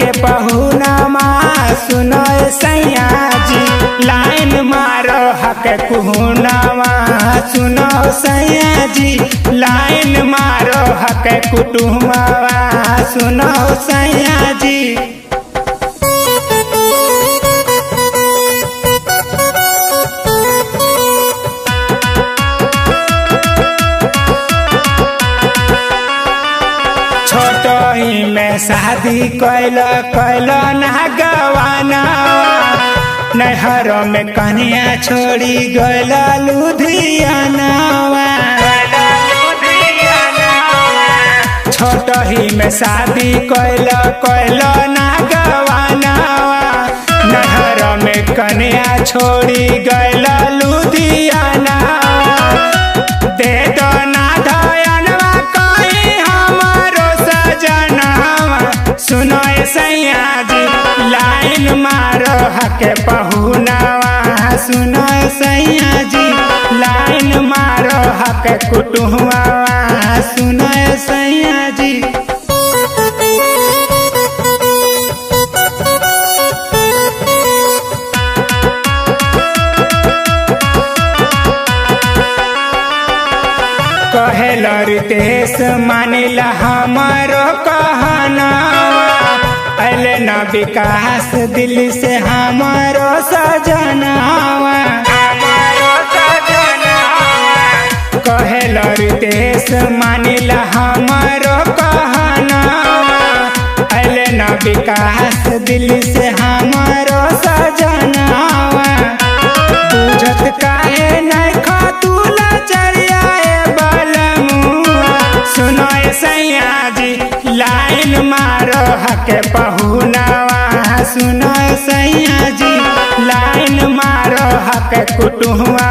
के पहुनामा सुनो सैया जी, लाइन मारो हक कुहुनामा सुनो सैया जी, लाइन मारो हक कुटुम्बा सुनो सैया जी। छोटही में शादी कैल ना गवाना, नहर में कन्या छोड़ी गैल लुधियाना। छोटही में शादी कैल ना गवाना, नहर में कन्या छोड़ी गैल लुधियाना। दे दो ना धयनवा कहीं हमारो सजनवा सुनो सैया जी, लाइन मारो हक पहुनावा सुनो सैया जी, लाइन मारो हक कुटुम्बा सुनो सैया जी। कहेल रितेश मानिला हमारो कहना, अले न विकास दिल से हमारो सजनावा। कहेल रितेश मानिला हमारो कहना, अले न विकास दिल से हमारो सजनावा। बुझत काहे नहीं खातूला चरियाए बलमुआ सुनो सैया जी, लाइन मारो हक पहुनावा सुनो सैया जी, लाइन मारो हक कुटुम्बा